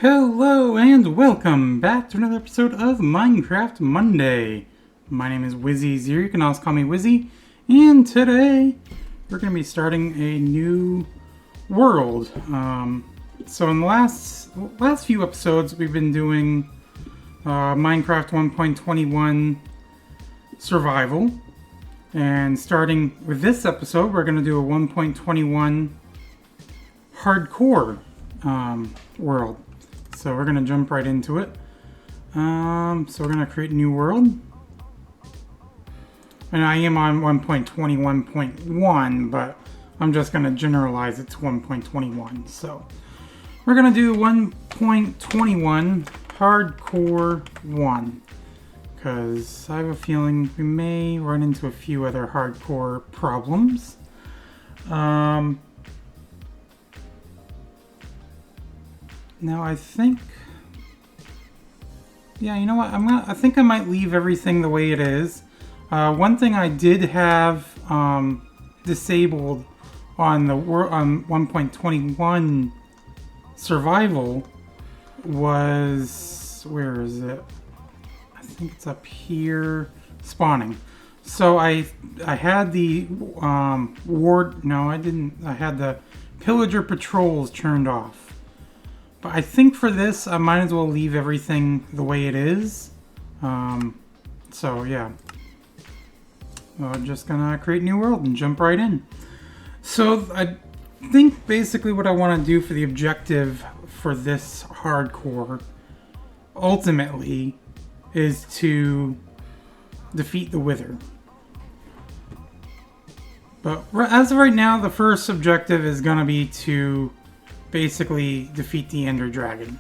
Hello and welcome back to another episode of Minecraft Monday. My name is WizzyZero, you can also call me Wizzy, and today we're going to be starting a new world. So in the last few episodes we've been doing Minecraft 1.21 survival, and starting with this episode we're going to do a 1.21 hardcore world. So we're going to jump right into it. So we're going to create a new world. And I am on 1.21.1, but I'm just going to generalize it to 1.21. So we're going to do 1.21 Hardcore 1. Because I have a feeling we may run into a few other hardcore problems. Now I think, yeah, you know what? I think I might leave everything the way it is. One thing I did have disabled on the on 1.21 survival was, where is it? I think it's up here, spawning. So I had the ward. No, I didn't. I had the pillager patrols turned off. But I think for this, I might as well leave everything the way it is. So yeah. I'm just gonna create a new world and jump right in. So I think basically what I want to do for the objective for this hardcore, ultimately, is to defeat the Wither. But as of right now, the first objective is gonna be to basically defeat the Ender Dragon.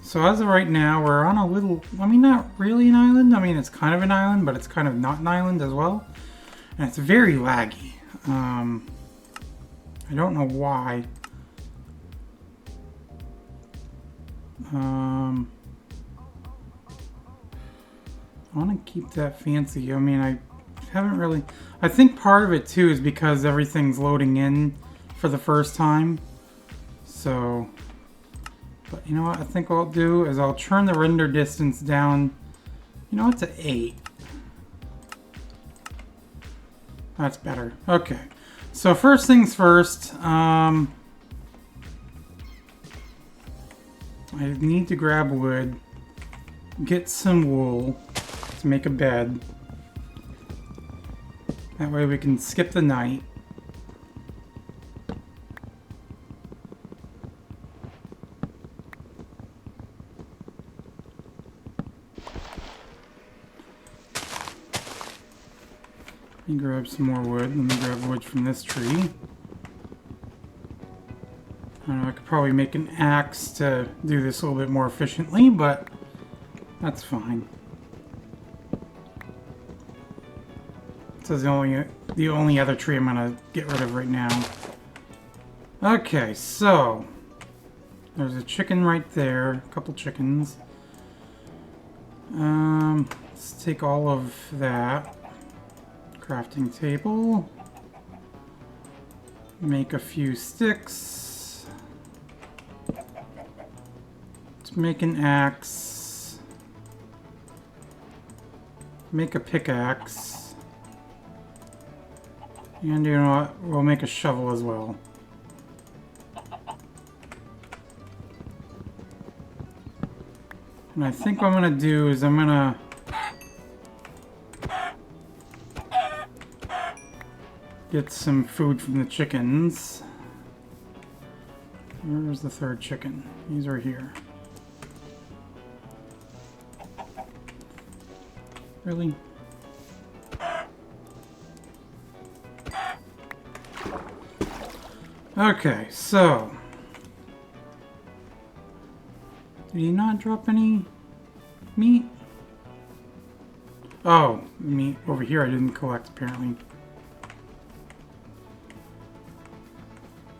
So as of right now, we're on a little, I mean, not really an island. I mean, it's kind of an island, but it's kind of not an island as well. And it's very laggy. I don't know why. I want to keep that fancy. I mean, I haven't really, I think part of it too is because everything's loading in for the first time. So, but you know what? I think what I'll do is I'll turn the render distance down. You know what? To 8. That's better. Okay. So first things first. I need to grab wood, get some wool to make a bed. That way we can skip the night. Let me grab some more wood. Let me grab wood from this tree. I don't know, I could probably make an axe to do this a little bit more efficiently, but that's fine. This is the only other tree I'm gonna get rid of right now. Okay, so there's a chicken right there, a couple chickens. Let's take all of that. Crafting table. Make a few sticks. Let's make an axe. Make a pickaxe. And you know what? We'll make a shovel as well. And I think what I'm gonna do is I'm gonna get some food from the chickens. Where's the third chicken? He's right here. Really? Okay, so did he not drop any meat? Oh, meat over here I didn't collect apparently.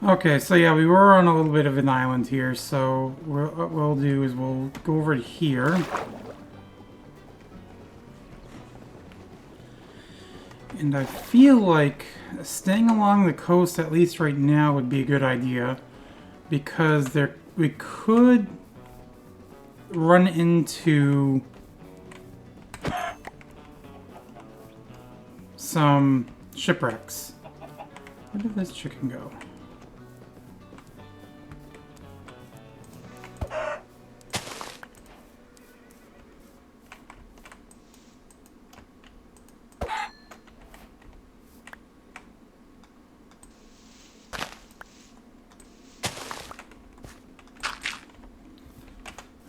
Okay, so yeah, we were on a little bit of an island here, so what we'll do is we'll go over to here. And I feel like staying along the coast, at least right now, would be a good idea. because we could run into some shipwrecks. Where did this chicken go?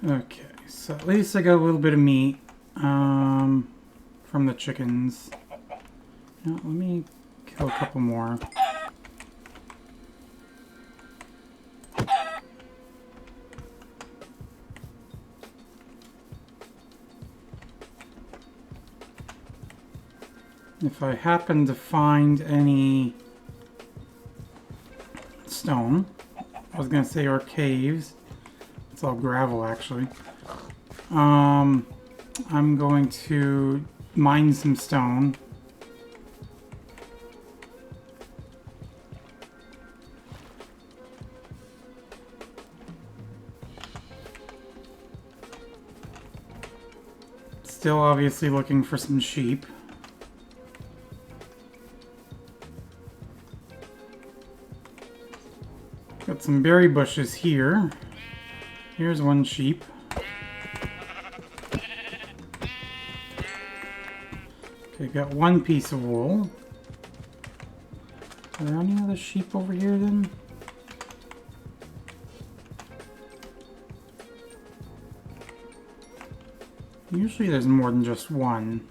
Okay, so at least I got a little bit of meat from the chickens. Now, let me kill a couple more. If I happen to find any stone, I was gonna say, or caves. It's all gravel, actually. I'm going to mine some stone. Still obviously looking for some sheep. Got some berry bushes here. Here's one sheep. Okay, got one piece of wool. Are there any other sheep over here then? Usually there's more than just one.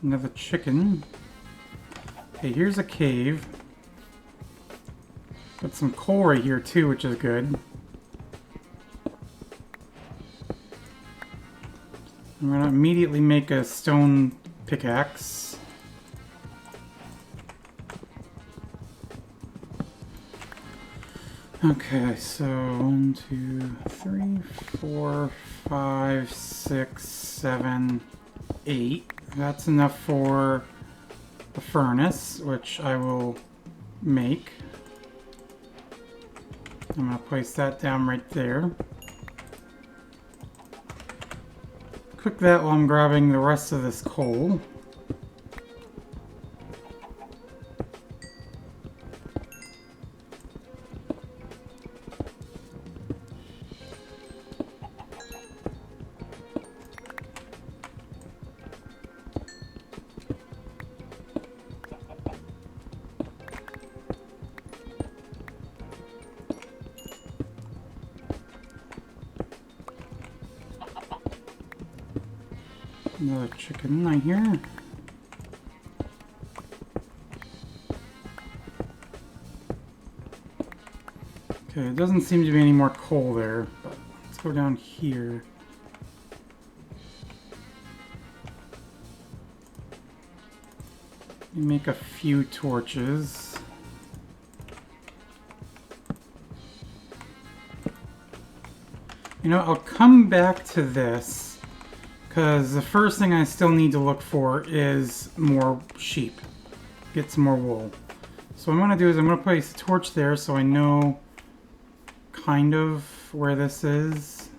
Another chicken. Okay, here's a cave. Got some coal right here too, which is good. I'm gonna immediately make a stone pickaxe. Okay, so 1, 2, 3, 4, 5, 6, 7, 8. That's enough for the furnace, which I will make. I'm going to place that down right there. Cook that while I'm grabbing the rest of this coal. Another chicken I hear. Okay, it doesn't seem to be any more coal there, but let's go down here. Let me make a few torches. You know, I'll come back to this. Because the first thing I still need to look for is more sheep. Get some more wool. So what I'm going to do is I'm going to place a torch there so I know kind of where this is.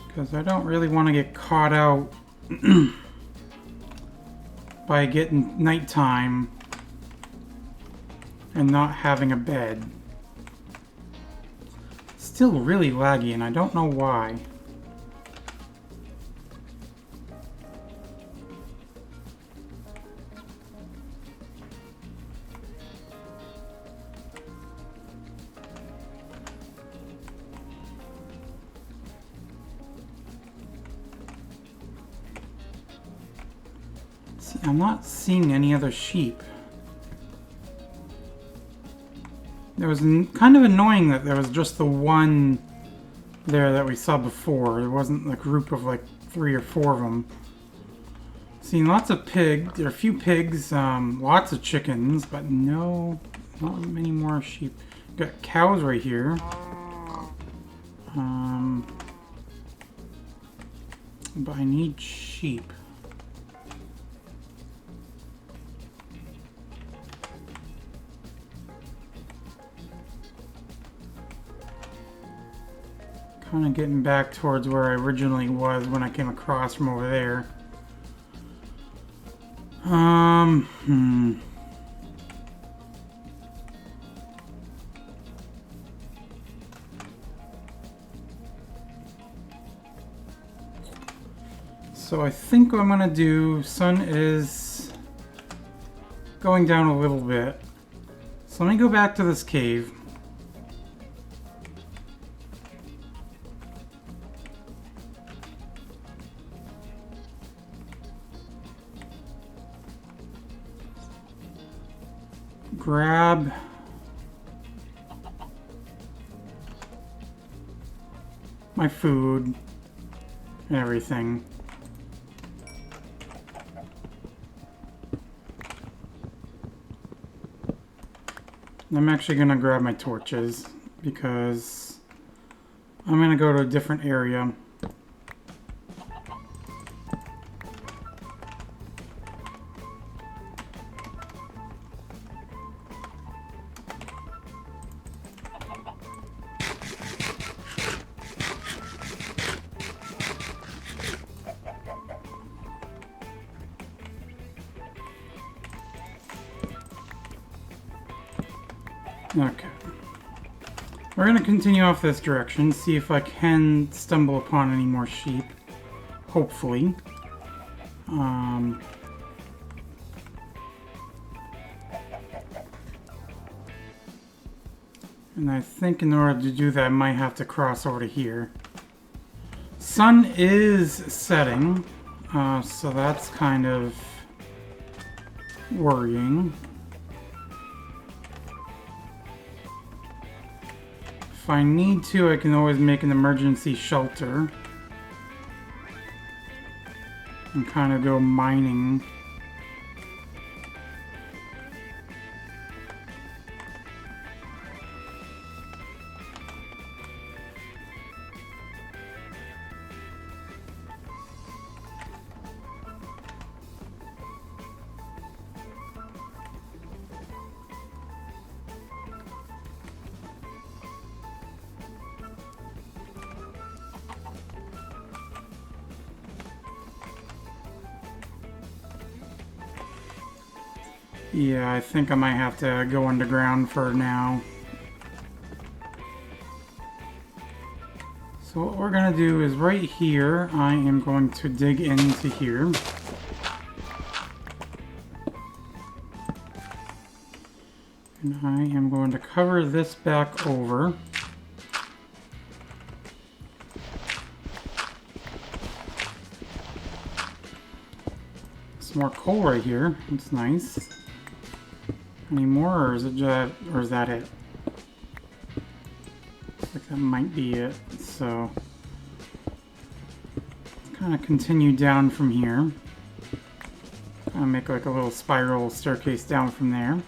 Because I don't really want to get caught out by getting nighttime and not having a bed. Still really laggy and I don't know why. See, I'm not seeing any other sheep. It was kind of annoying that there was just the one there that we saw before. There wasn't a group of like 3 or 4 of them. Seen lots of pigs. There are a few pigs, lots of chickens, but no, not many more sheep. Got cows right here. But I need sheep. Kind of getting back towards where I originally was when I came across from over there. So I think what I'm gonna do, sun is going down a little bit. So let me go back to this cave. Grab my food and everything. I'm actually gonna grab my torches because I'm gonna go to a different area. Okay. We're going to continue off this direction, see if I can stumble upon any more sheep. Hopefully. And I think in order to do that, I might have to cross over to here. Sun is setting, so that's kind of worrying. If I need to, I can always make an emergency shelter and kind of go mining. Yeah, I think I might have to go underground for now. So what we're going to do is right here, I am going to dig into here. And I am going to cover this back over. Some more coal right here. That's nice. Any more, or is it just, or is that it? Looks like that might be it. So let's kind of continue down from here. I'll make like a little spiral staircase down from there.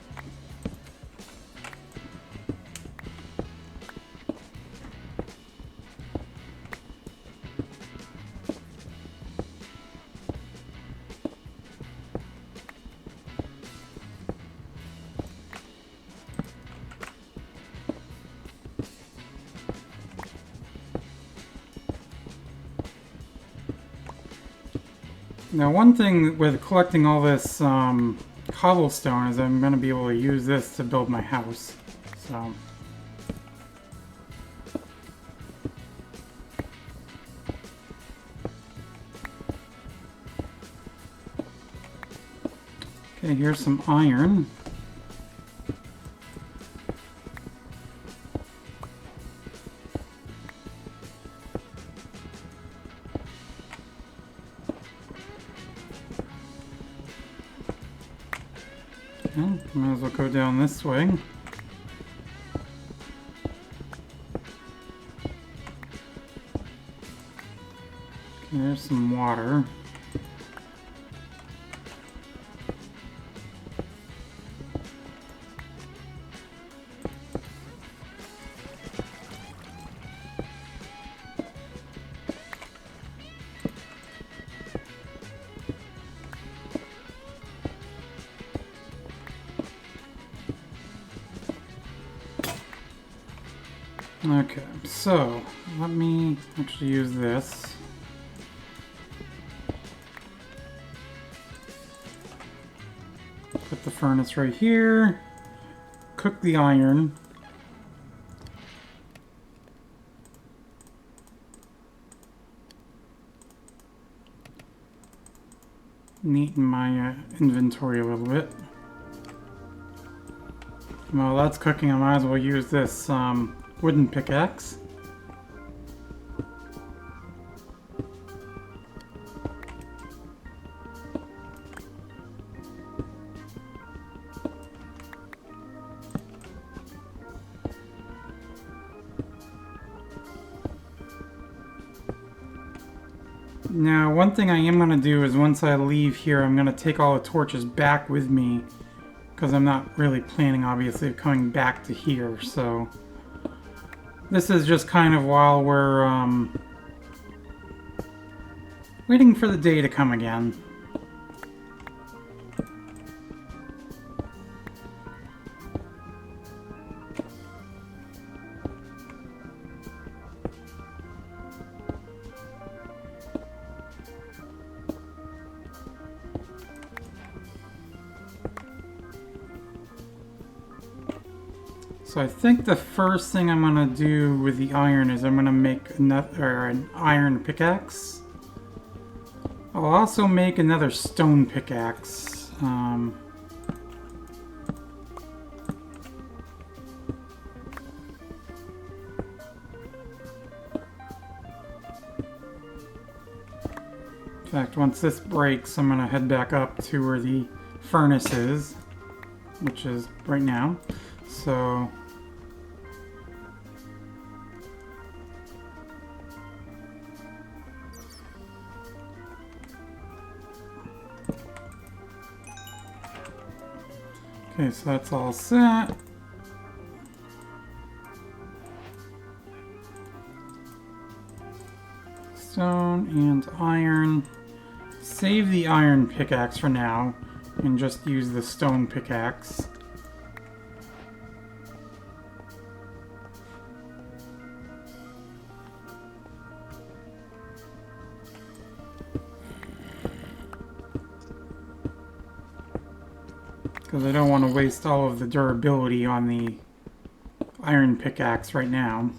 Now, one thing with collecting all this cobblestone is I'm going to be able to use this to build my house. So, okay, here's some iron. Okay, might as well go down this way. Okay, there's some water. Okay, so let me actually use this. Put the furnace right here. Cook the iron. Neaten my inventory a little bit. While that's cooking, I might as well use this wooden pickaxe. Now, one thing I am going to do is once I leave here, I'm going to take all the torches back with me, because I'm not really planning, obviously, of coming back to here, so this is just kind of while we're waiting for the day to come again. So I think the first thing I'm going to do with the iron is I'm going to make an iron pickaxe. I'll also make another stone pickaxe. In fact, once this breaks, I'm going to head back up to where the furnace is, which is right now. So okay, so that's all set. Stone and iron. Save the iron pickaxe for now and just use the stone pickaxe. Because I don't want to waste all of the durability on the iron pickaxe right now.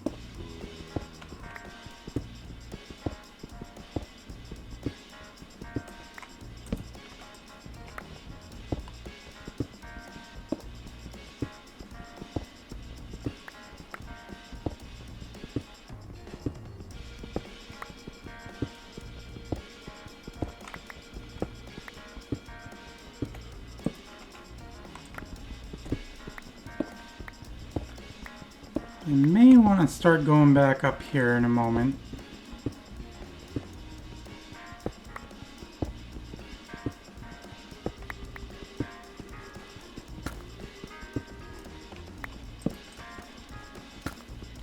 I may want to start going back up here in a moment.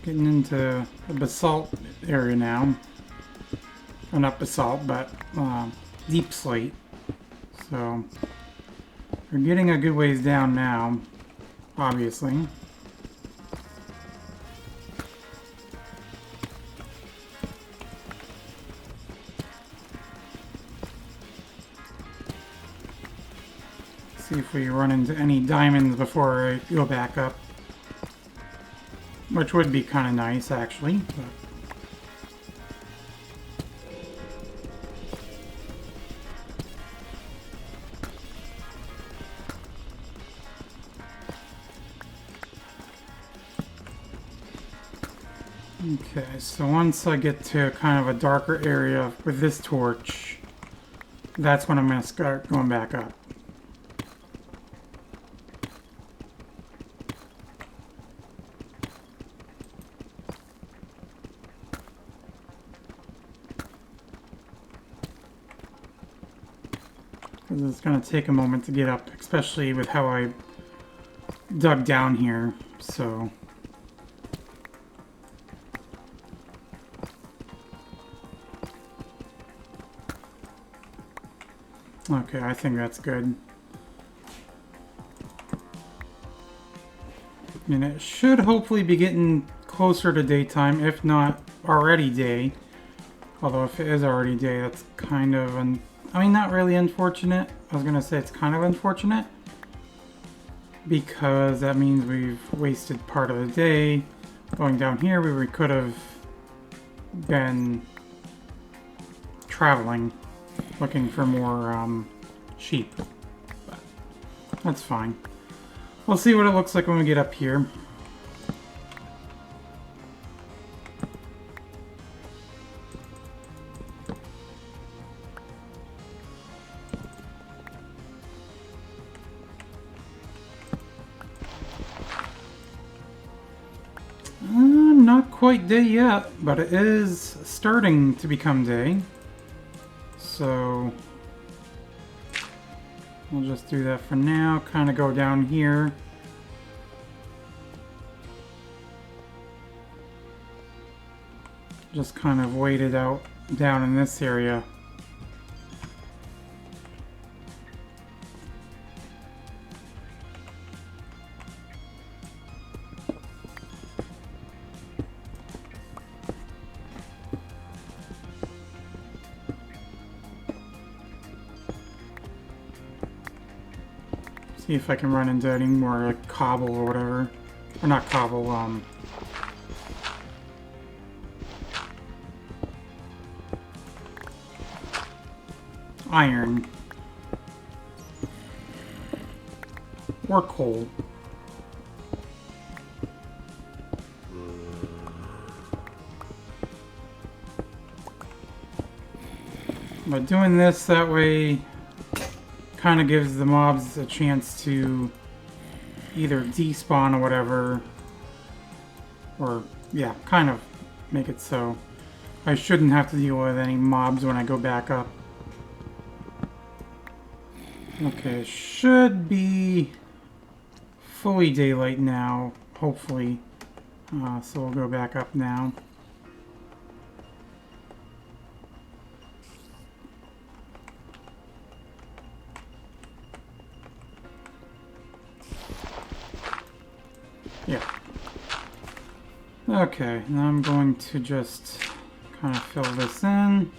Getting into the basalt area now. Well, not basalt, but deep slate. So we're getting a good ways down now, obviously. See if we run into any diamonds before I go back up. Which would be kind of nice, actually. But okay, so once I get to kind of a darker area with this torch, that's when I'm going to start going back up. Because it's going to take a moment to get up, especially with how I dug down here, so... Okay, I think that's good. And it should hopefully be getting closer to daytime, if not already day. Although if it is already day, that's kind of, I mean, not really unfortunate. I was gonna say it's kind of unfortunate because that means we've wasted part of the day going down here where we could have been traveling, looking for more sheep. But that's fine. We'll see what it looks like when we get up here. Not quite day yet, but it is starting to become day. So we'll just do that for now. Kind of go down here. Just kind of wait it out down in this area. See if I can run into any more like cobble or whatever. Or not cobble, iron. Or coal. By doing this, that way kind of gives the mobs a chance to either despawn or whatever, or yeah, kind of make it so I shouldn't have to deal with any mobs when I go back up. Okay, should be fully daylight now, hopefully, so we'll go back up now. Yeah. Okay, now I'm going to just kind of fill this in.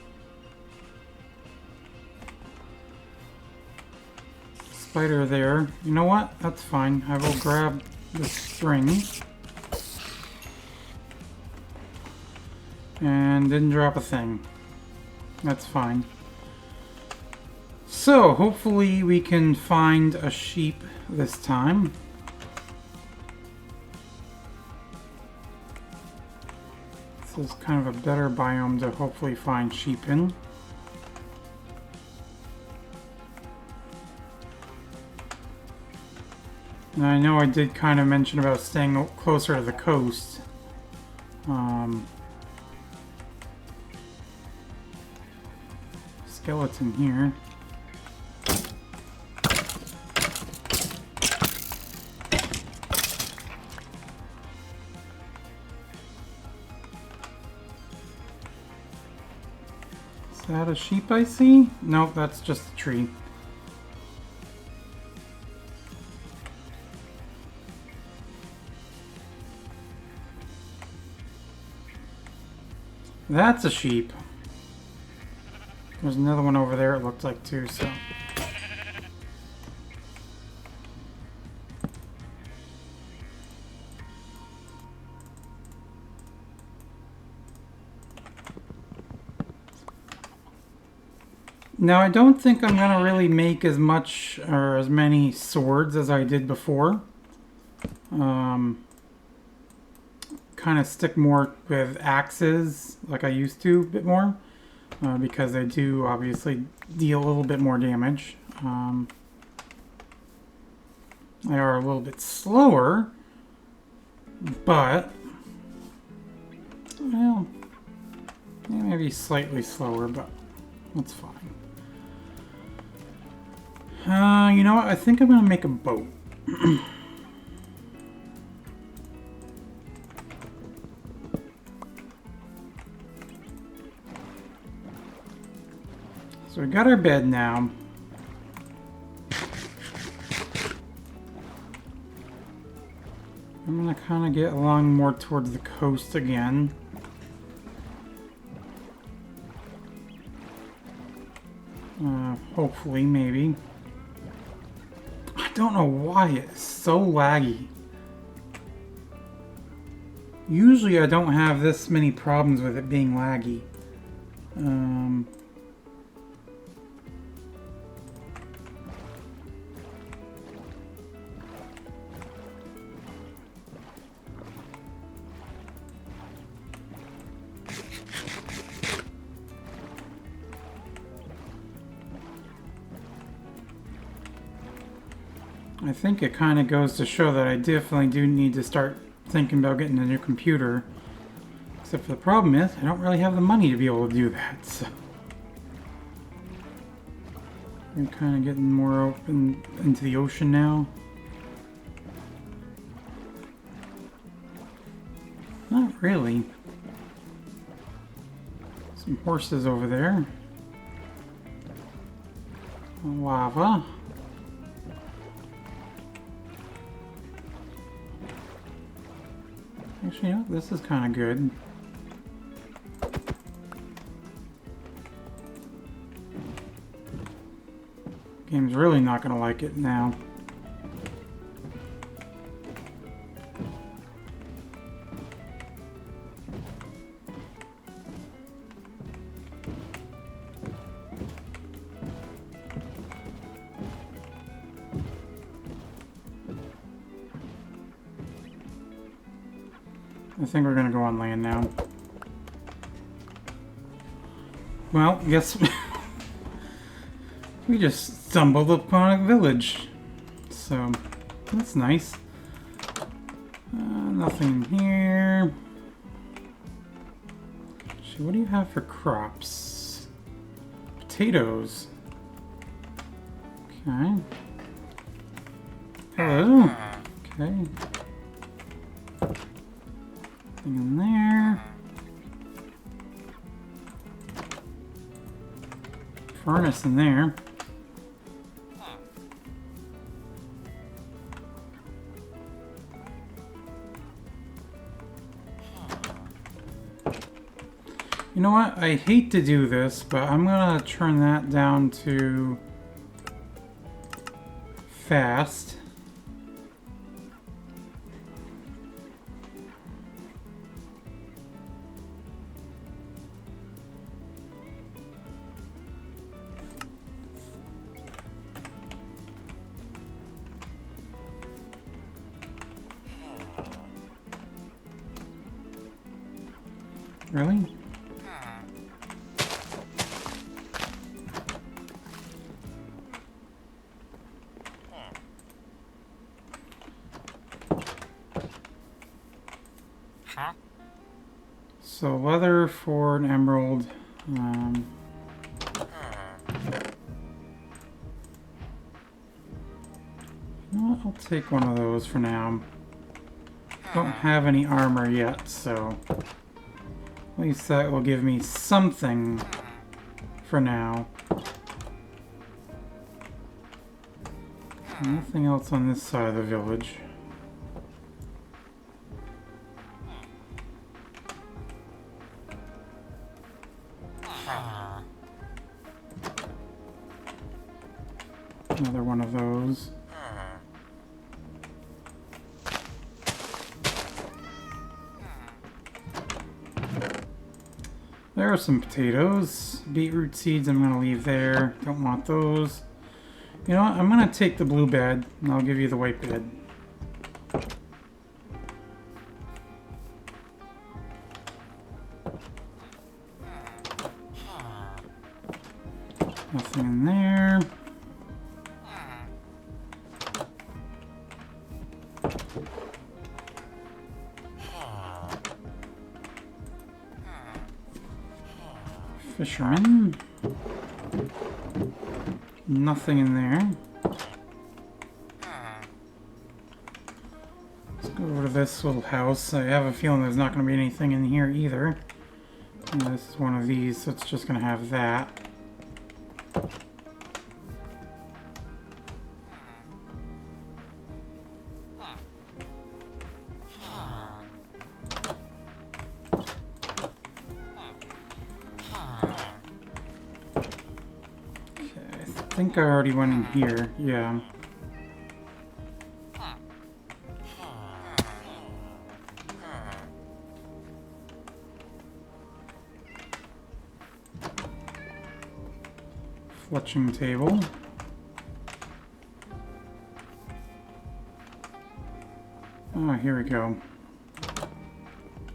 Spider there. You know what? That's fine. I will grab the string. And didn't drop a thing. That's fine. So, hopefully we can find a sheep this time. This is kind of a better biome to hopefully find sheep in. And I know I did kind of mention about staying closer to the coast. Skeleton here. Is that a sheep I see? Nope, that's just a tree. That's a sheep. There's another one over there it looked like too, so. Now I don't think I'm gonna really make as much or as many swords as I did before. Kind of stick more with axes like I used to a bit more because they do obviously deal a little bit more damage. They are a little bit slower, but well, maybe slightly slower, but that's fine. You know what? I think I'm gonna make a boat. So we got our bed now. I'm gonna kind of get along more towards the coast again. Hopefully, maybe. I don't know why it's so laggy. Usually I don't have this many problems with it being laggy. I think it kind of goes to show that I definitely do need to start thinking about getting a new computer. Except for the problem is, I don't really have the money to be able to do that, so. I'm kind of getting more open into the ocean now. Not really. Some horses over there. Lava. Actually, you know, this is kind of good. Game's really not going to like it now. I think we're gonna go on land now. Well, guess we just stumbled upon a village. So, that's nice. Nothing in here. Actually, what do you have for crops? Potatoes. Okay. Hello. Okay. In there. Furnace in there. You know what? I hate to do this, but I'm gonna turn that down to fast. Really? So leather for an emerald. You know what? I'll take one of those for now. Don't have any armor yet, so at least that will give me something for now. Nothing else on this side of the village. Another one of those. There are some potatoes. Beetroot seeds I'm going to leave there. Don't want those. You know what? I'm going to take the blue bed and I'll give you the white bed. Nothing in there. Fisherman. Nothing in there. Let's go over to this little house. I have a feeling there's not going to be anything in here either. And this is one of these, so it's just going to have that. think I already went in here. Yeah. Fletching table. Oh, here we go.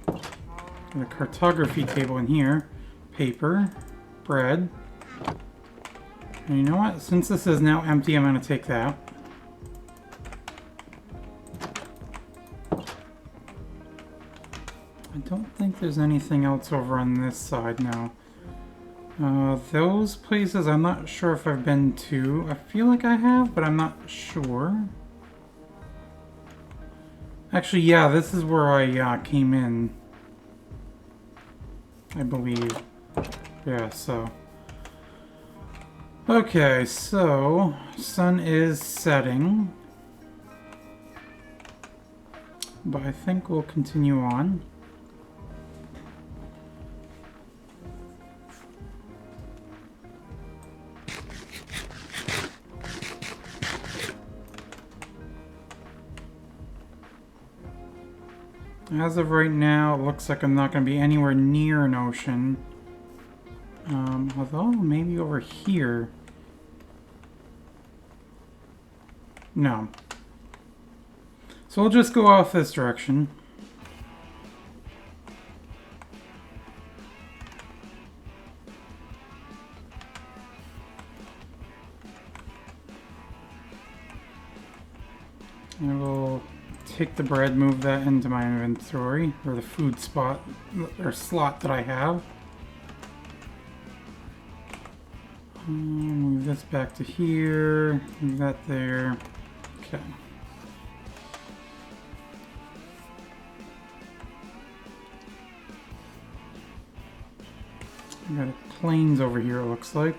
Got a cartography table in here. Paper. Bread. And you know what? Since this is now empty, I'm going to take that. I don't think there's anything else over on this side now. Those places I'm not sure if I've been to. I feel like I have, but I'm not sure. Actually, yeah, this is where I came in. I believe. Yeah, so. Okay, so sun is setting. But I think we'll continue on. As of right now, it looks like I'm not going to be anywhere near an ocean. Although, maybe over here. No. So we'll just go off this direction. I will take the bread, move that into my inventory, or the food spot, or slot that I have. Move this back to here, move that there. Okay. We got planes over here, it looks like.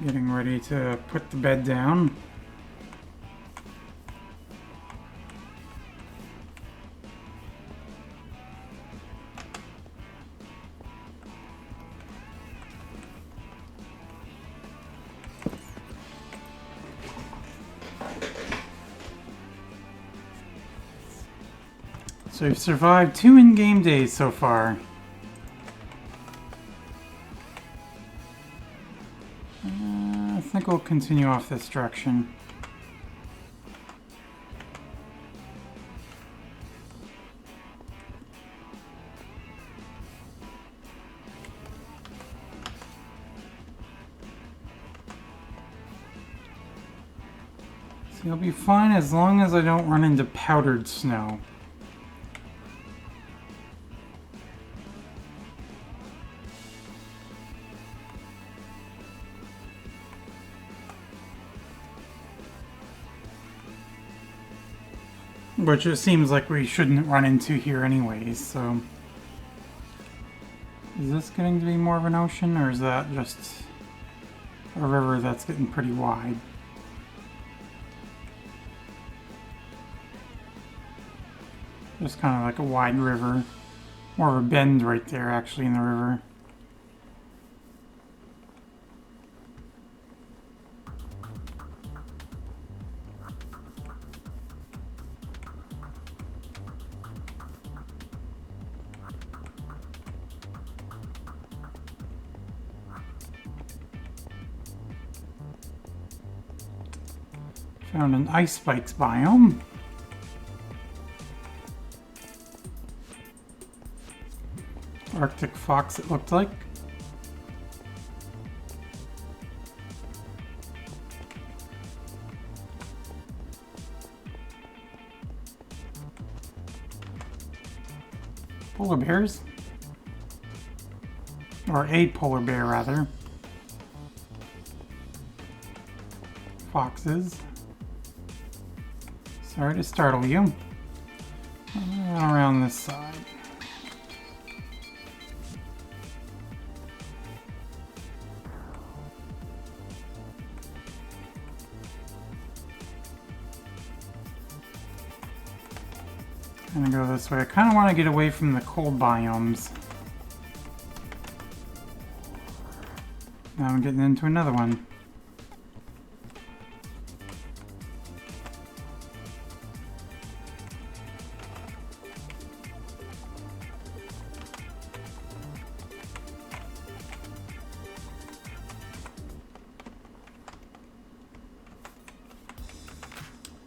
Getting ready to put the bed down. So we've survived 2 in-game days so far. I think we'll continue off this direction. So I'll be fine as long as I don't run into powdered snow. Which it seems like we shouldn't run into here anyways, so... Is this getting to be more of an ocean, or is that just a river that's getting pretty wide? Just kind of like a wide river. More of a bend right there, actually, in the river. Found an ice spikes biome. Arctic fox, it looked like. Polar bears? Or a polar bear, rather. Foxes. Sorry to startle you. Around this side. gonna go this way. I kind of want to get away from the cold biomes. Now I'm getting into another one.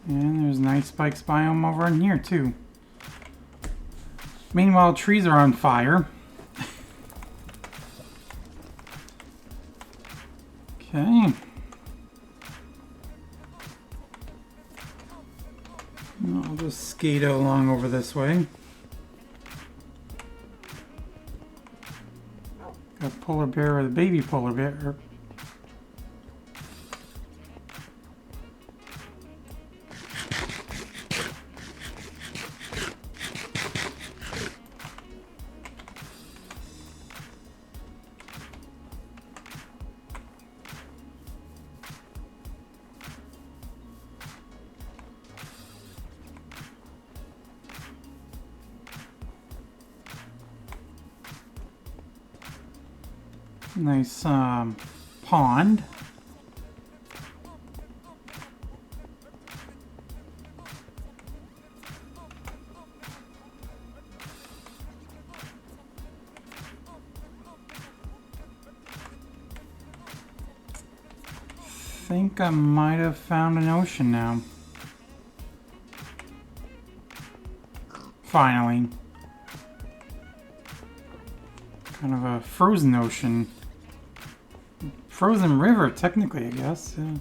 And there's an ice spikes biome over in here too. Meanwhile, trees are on fire. Okay. I'll just skate along over this way. Got a polar bear with a baby polar bear. Nice pond. Think I might have found an ocean now. Finally. Kind of a frozen ocean. Frozen river, technically, I guess. Yeah.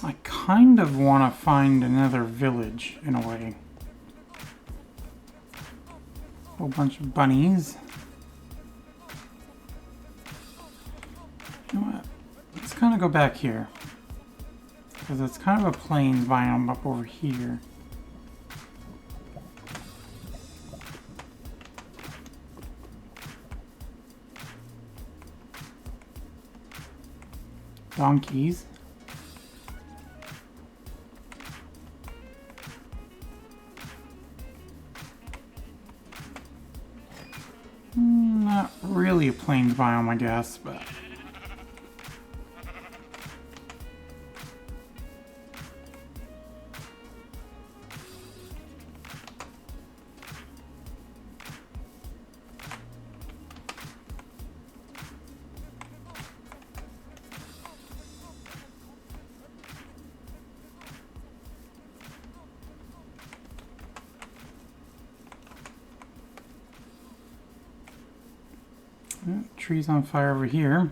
I kind of want to find another village, in a way. Whole bunch of bunnies. You know what? Let's kind of go back here. Because it's kind of a plains biome up over here. Donkeys. Not really a plains biome, I guess, but... trees on fire over here.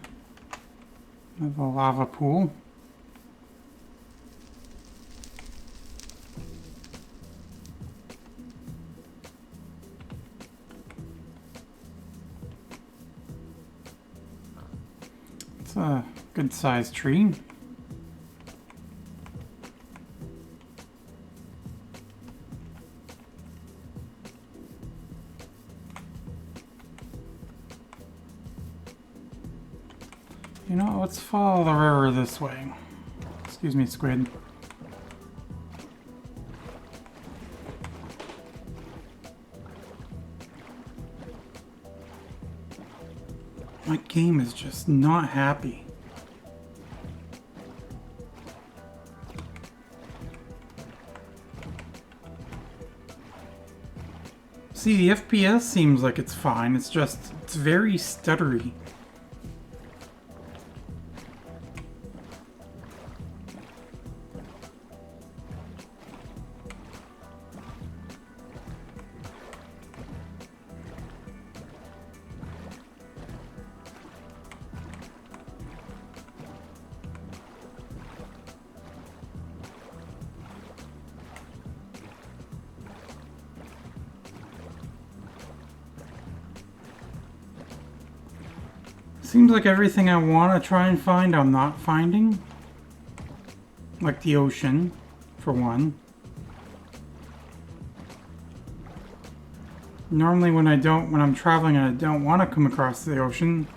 There's a lava pool. It's a good sized tree. You know, let's follow the river this way. Excuse me, squid. My game is just not happy. See, the FPS seems like it's fine. It's just, it's very stuttery. Seems like everything I want to try and find, I'm not finding. Like the ocean, for one. Normally when I'm traveling and I don't want to come across the ocean,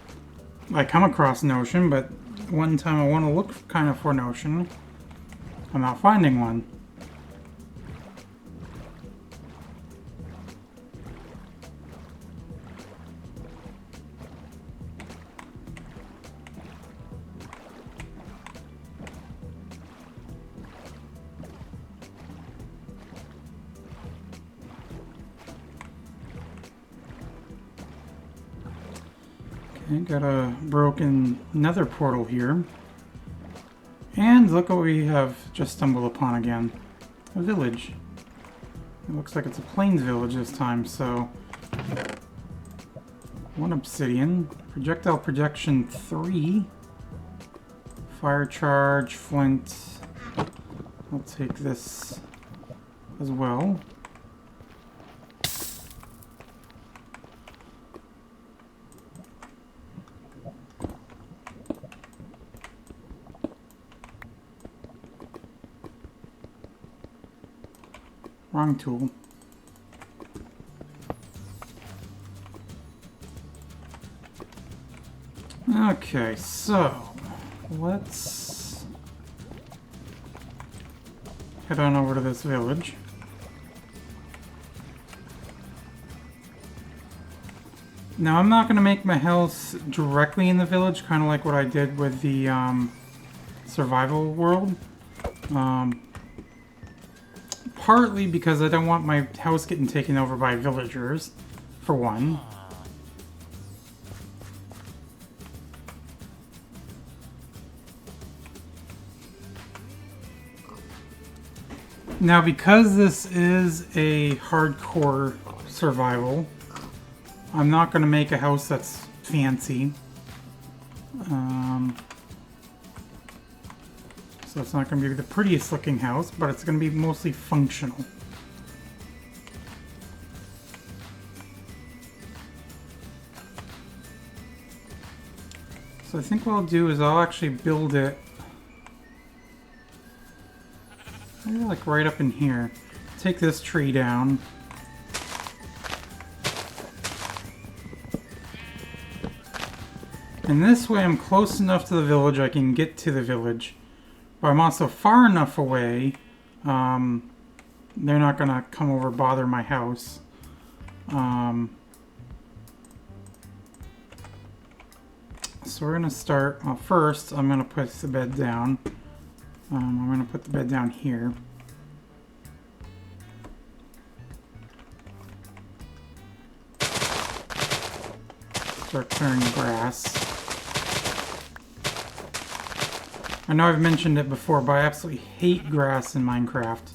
I come across an ocean, but one time I want to look kind of for an ocean, I'm not finding one. Okay, got a broken nether portal here. And look what we have just stumbled upon again. A village. It looks like it's a plains village this time, so... 1 obsidian. Projectile projection 3. Fire charge, flint. I'll take this as well. Wrong tool. Okay, so let's head on over to this village. Now I'm not going to make my house directly in the village, kind of like what I did with the survival world. Partly because I don't want my house getting taken over by villagers, for one. Now, because this is a hardcore survival, I'm not going to make a house that's fancy. So it's not going to be the prettiest looking house, but it's going to be mostly functional. So I think what I'll do is I'll actually build it maybe like right up in here. Take this tree down. And this way I'm close enough to the village I can get to the village. But I'm also far enough away, they're not going to come over bother my house. So we're going to start, well, first I'm going to put the bed down. I'm going to put the bed down here. Start clearing grass. I know I've mentioned it before, but I absolutely hate grass in Minecraft.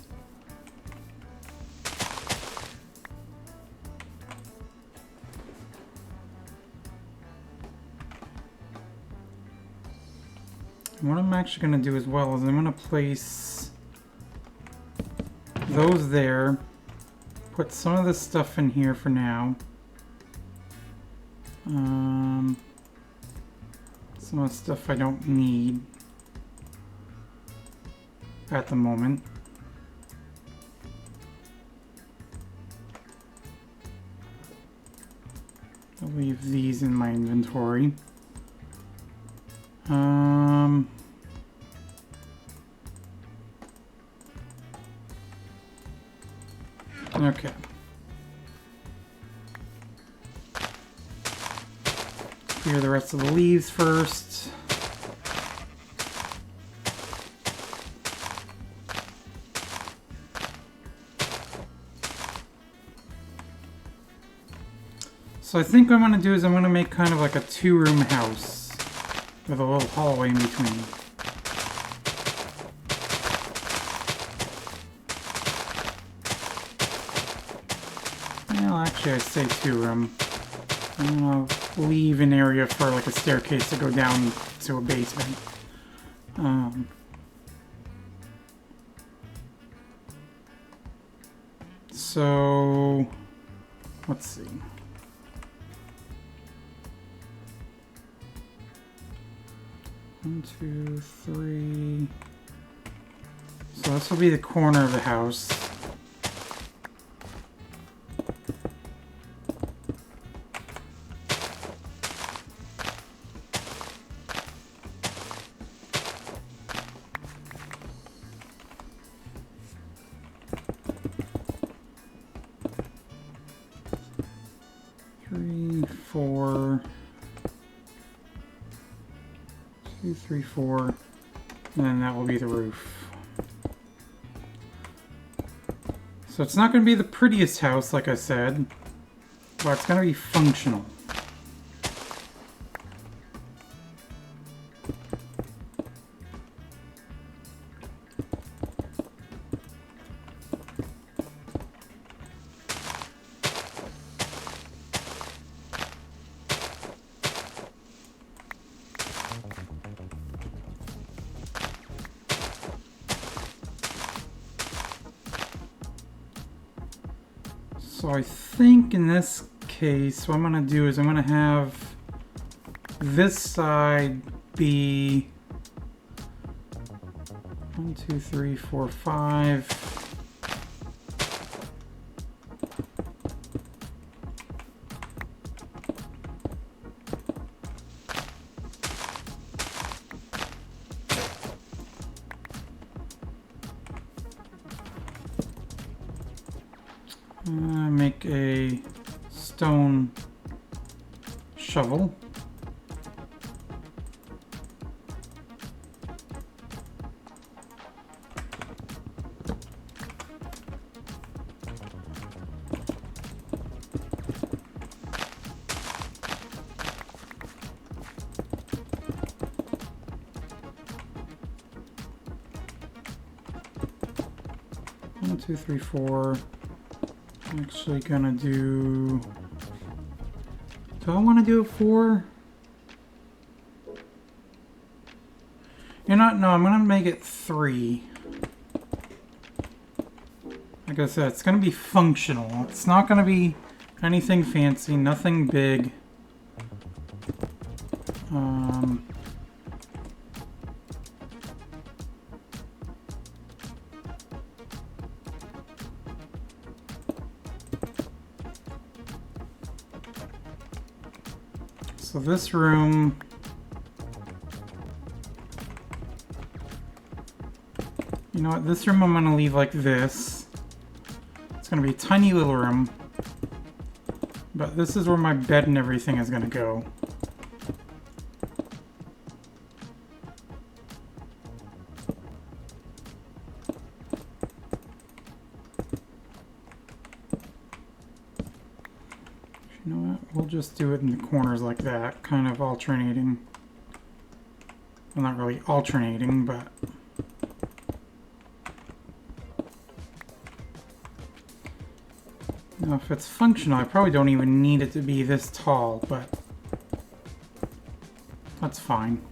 And what I'm actually going to do as well is I'm going to place those there, put some of this stuff in here for now. Some of the stuff I don't need at the moment. I'll leave these in my inventory. Okay. Clear the rest of the leaves first. So I think what I'm going to do is I'm going to make kind of like a 2-room house with a little hallway in between. Well, actually I'd say 2-room. I'm going to leave an area for like a staircase to go down to a basement. So let's see. 1, 2, 3. So this will be the corner of the house. Three, 4, 2, 3, 4, and then that will be the roof. So it's not going to be the prettiest house, like I said, but it's going to be functional. So I think in this case, what I'm going to do is I'm going to have this side be 1, 2, 3, 4, 5. Make a stone shovel. One, two, three, four. I'm actually gonna do I want to do 4? You're not, no, I'm gonna make it 3. Like I said, it's gonna be functional. It's not gonna be anything fancy, nothing big. So this room, you know what, this room I'm going to leave like this. It's going to be a tiny little room, but this is where my bed and everything is going to go. You know what? We'll just do it in the corners like that, kind of alternating. Well, not really alternating, but... Now, if it's functional, I probably don't even need it to be this tall, but... that's fine.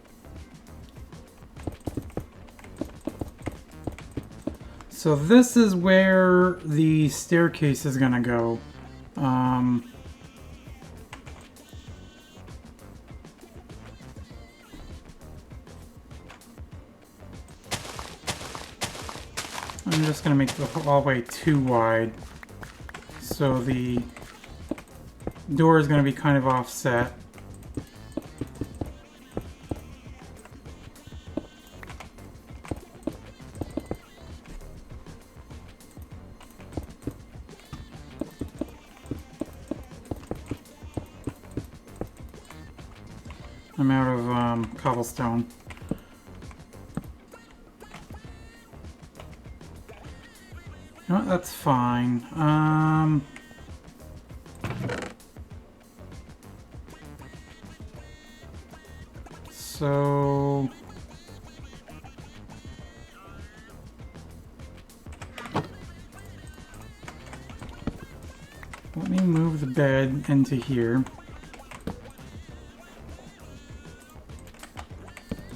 So this is where the staircase is gonna go. I'm just going to make the hallway too wide, so the door is going to be kind of offset. I'm out of cobblestone. You know what, that's fine. So... let me move the bed into here.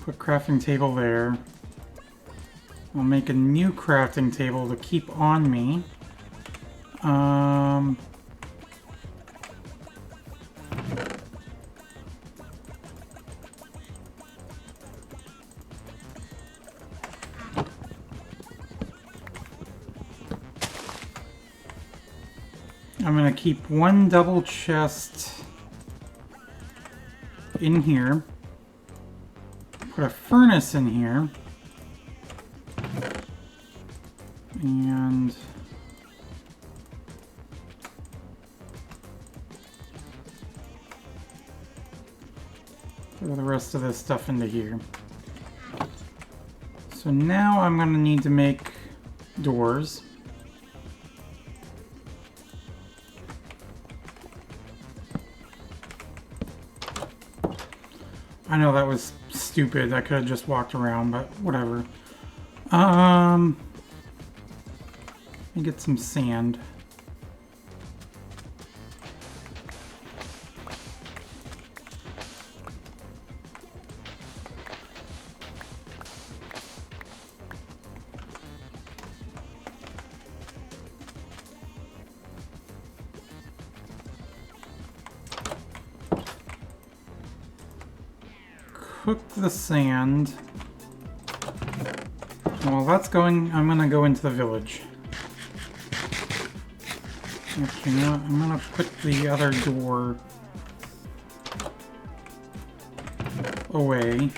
Put crafting table there. I'll make a new crafting table to keep on me. I'm gonna keep one double chest in here. Put a furnace in here. And throw the rest of this stuff into here. So now I'm going to need to make doors. I know that was stupid. I could have just walked around, but whatever. Let me get some sand. Cook the sand. Well, that's going... I'm gonna go into the village. Okay, now I'm gonna put the other door away.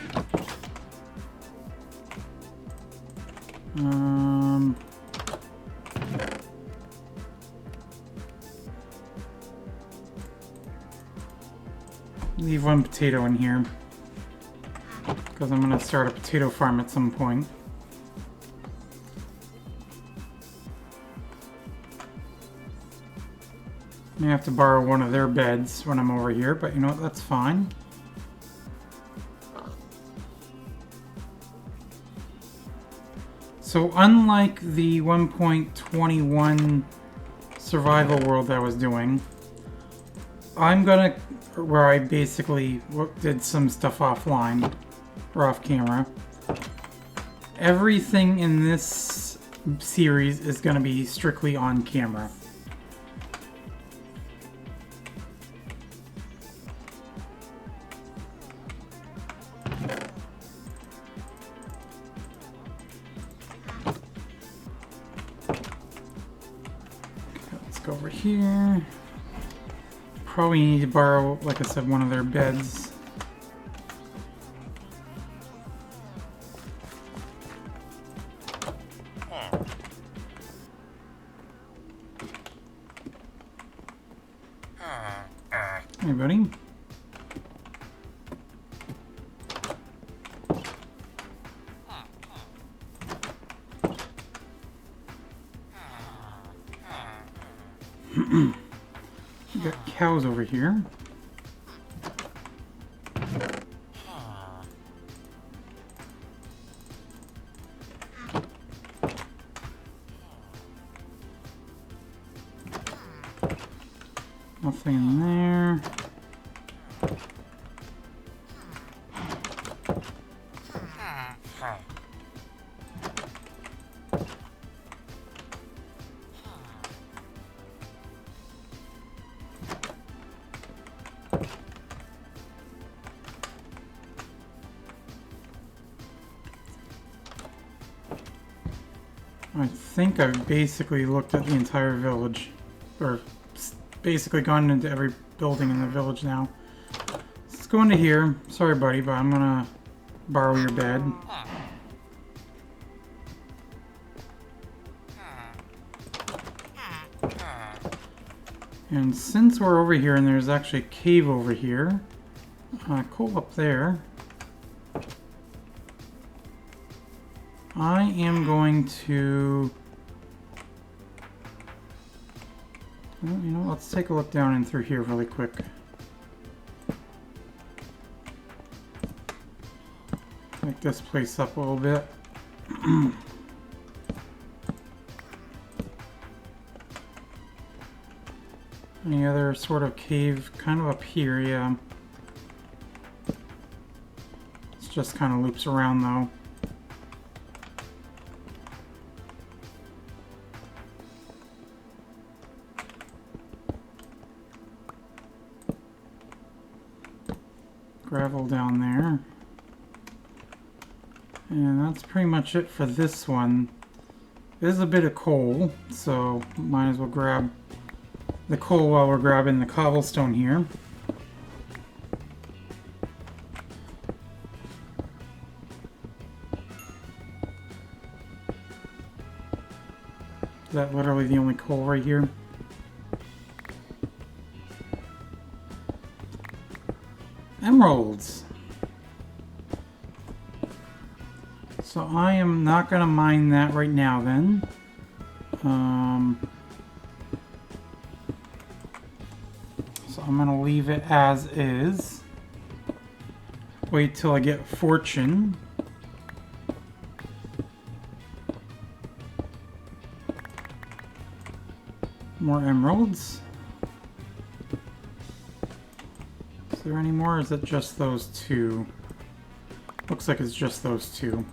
Leave one potato in here, because I'm going to start a potato farm at some point. I have to borrow one of their beds when I'm over here, but you know what, that's fine. So unlike the 1.21 survival world I was doing, I'm gonna, where I basically did some stuff offline, or off camera, everything in this series is gonna be strictly on camera. Go over here. Probably need to borrow, like I said, one of their beds. Hey, buddy. We got cows over here. Nothing in there. I think I've basically looked at the entire village, or basically gone into every building in the village now. Let's go into here. Sorry, buddy, but I'm gonna borrow your bed. And since we're over here and there's actually a cave over here, coal up there, I am going to... Well, you know, let's take a look down and through here really quick. Make this place up a little bit. Any other sort of cave kind of up here, yeah. It just kind of loops around though. Gravel down there. And that's pretty much it for this one. There's a bit of coal, so might as well grab the coal while we're grabbing the cobblestone here. Is that literally the only coal right here? Emeralds! So I am not going to mine that right now then. So I'm going to leave it as is. Wait till I get fortune. More emeralds. Is there any more, or is it just those two? Looks like it's just those two.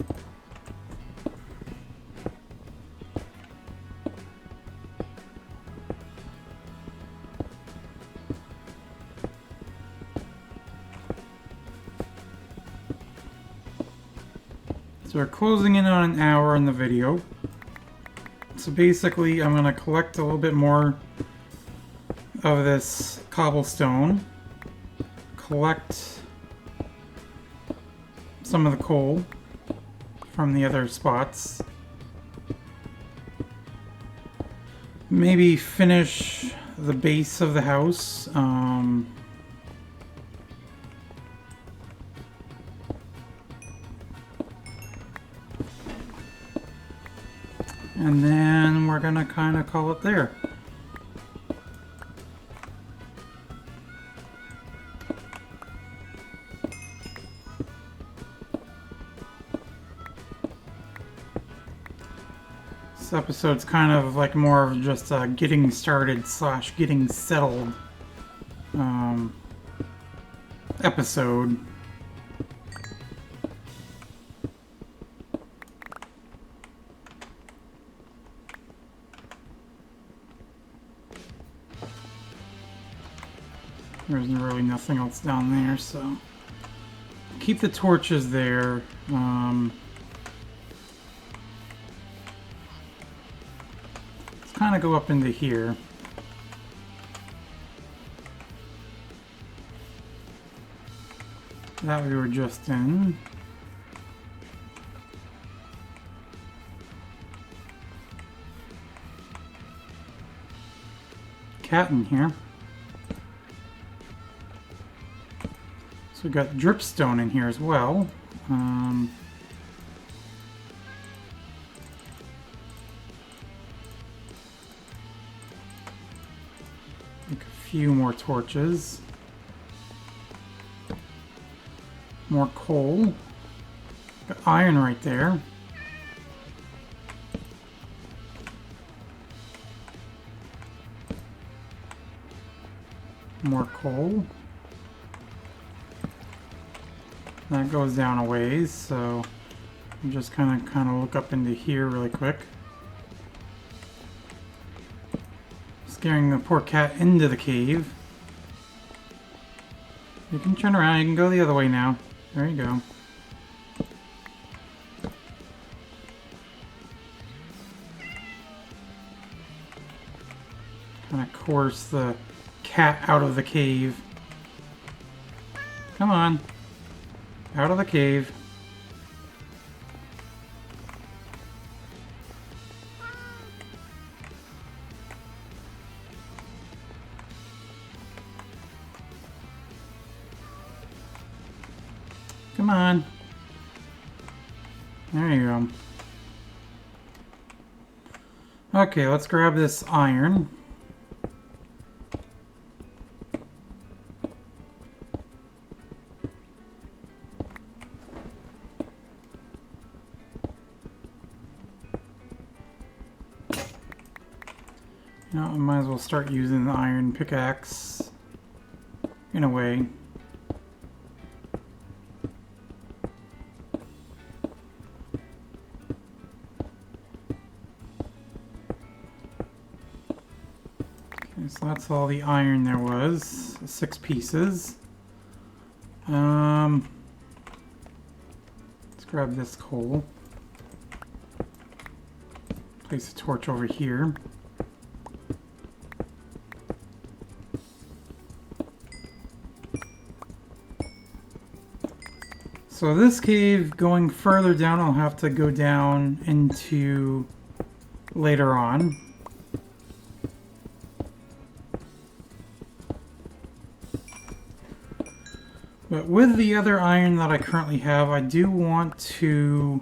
So we're closing in on an hour in the video. So basically, I'm going to collect a little bit more of this cobblestone. Collect some of the coal from the other spots. Maybe finish the base of the house. And then we're gonna kind of call it there. This episode's kind of like more of just a getting started / getting settled episode. There's really nothing else down there, so keep the torches there. Let's kind of go up into here. That we were just in. Cat in here. So we got dripstone in here as well. Make a few more torches. More coal. Got iron right there. More coal. That goes down a ways, so I'm just kind of look up into here really quick. Scaring the poor cat into the cave. You can turn around, you can go the other way now. There you go. Kind of coerce the cat out of the cave. Come on. Out of the cave. Come on. There you go. Okay, let's grab this iron. You know, I might as well start using the iron pickaxe in a way. Okay, so that's all the iron there was. 6 pieces. Let's grab this coal. Place a torch over here. So this cave, going further down, I'll have to go down into later on. But with the other iron that I currently have, I do want to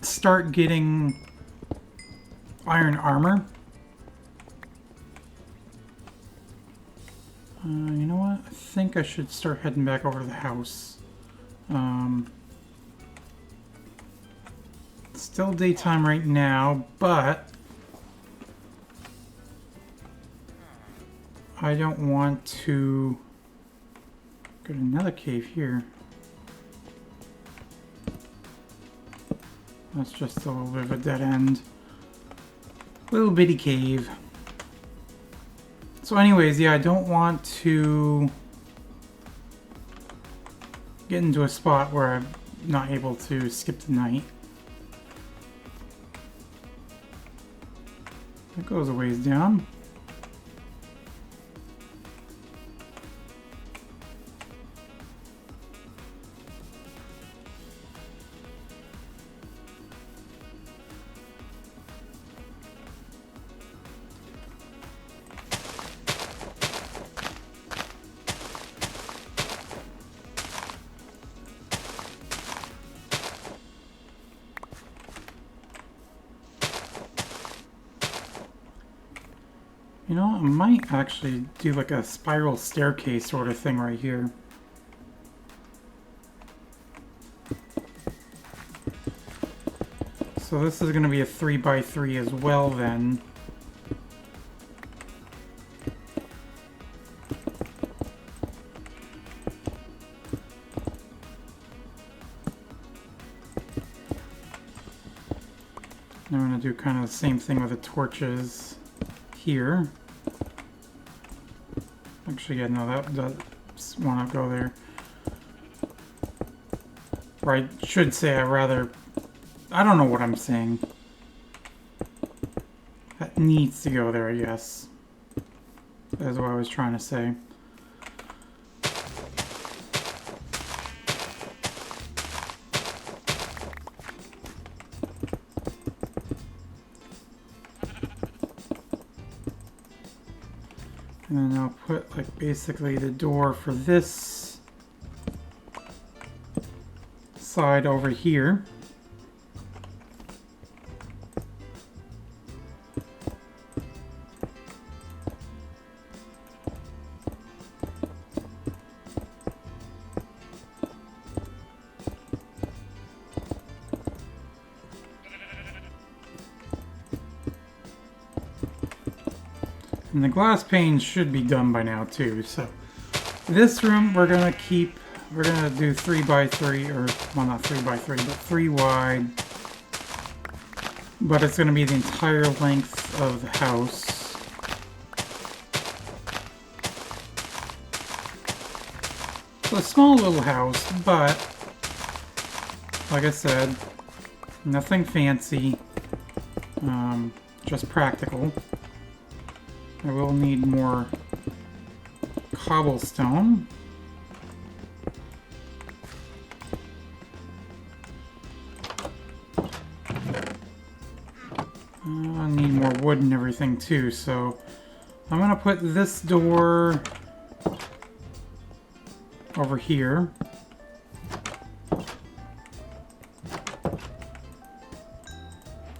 start getting iron armor. You know what? I think I should start heading back over to the house. It's still daytime right now, but I don't want to go to another cave here. That's just a little bit of a dead end. Little bitty cave. So anyways, yeah, I don't want to get into a spot where I'm not able to skip the night. That goes a ways down. You know, I might actually do like a spiral staircase sort of thing right here. So this is going to be a 3x3 as well then. I'm going to do kind of the same thing with the torches here. Actually, yeah, no, that does want to go there. Or I should say I don't know what I'm saying. That needs to go there, I guess. That's what I was trying to say. And then I'll put like basically the door for this side over here. And the glass panes should be done by now too. So this room we're gonna do 3x3, or well, not 3x3, but 3 wide. But it's gonna be the entire length of the house. It's a small little house, but like I said, nothing fancy, just practical. I will need more cobblestone. I need more wood and everything too, so I'm gonna put this door over here.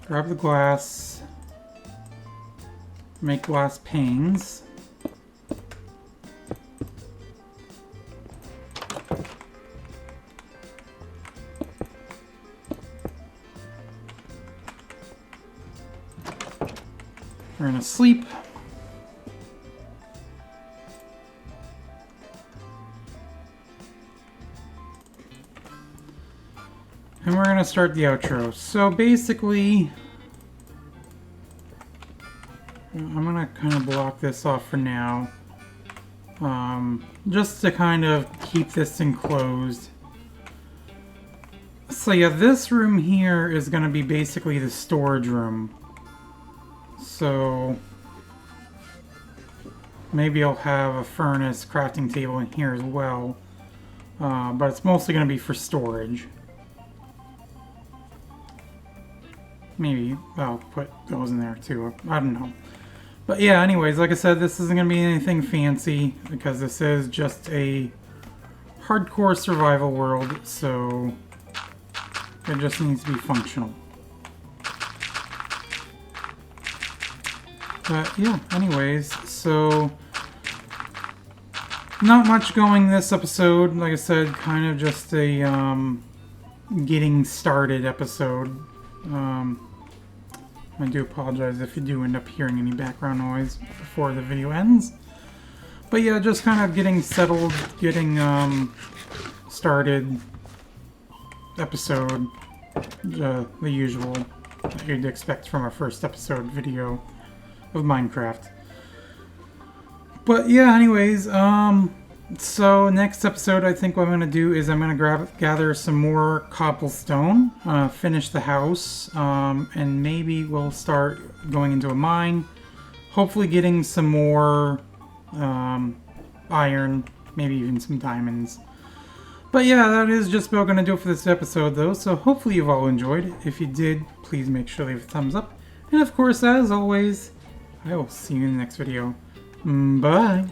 Grab the glass. Make glass panes. We're gonna sleep. And we're gonna start the outro. So basically, I'm gonna kind of block this off for now, just to kind of keep this enclosed. So yeah, this room here is gonna be basically the storage room. So maybe I'll have a furnace, crafting table in here as well. but it's mostly going to be for storage. Maybe I'll put those in there too. I don't know. But yeah, anyways, like I said, this isn't going to be anything fancy because this is just a hardcore survival world, so it just needs to be functional. But yeah, anyways, so not much going this episode. Like I said, kind of just a getting started episode. I do apologize if you do end up hearing any background noise before the video ends. But yeah, just kind of getting settled, getting started episode, the usual that you'd expect from a first episode video of Minecraft. But yeah, anyways, so next episode I think what I'm going to do is I'm going to gather some more cobblestone, finish the house, and maybe we'll start going into a mine, hopefully getting some more iron, maybe even some diamonds. But yeah, that is just about going to do it for this episode though, so hopefully you've all enjoyed. If you did, please make sure to leave a thumbs up. And of course, as always, I will see you in the next video. Bye!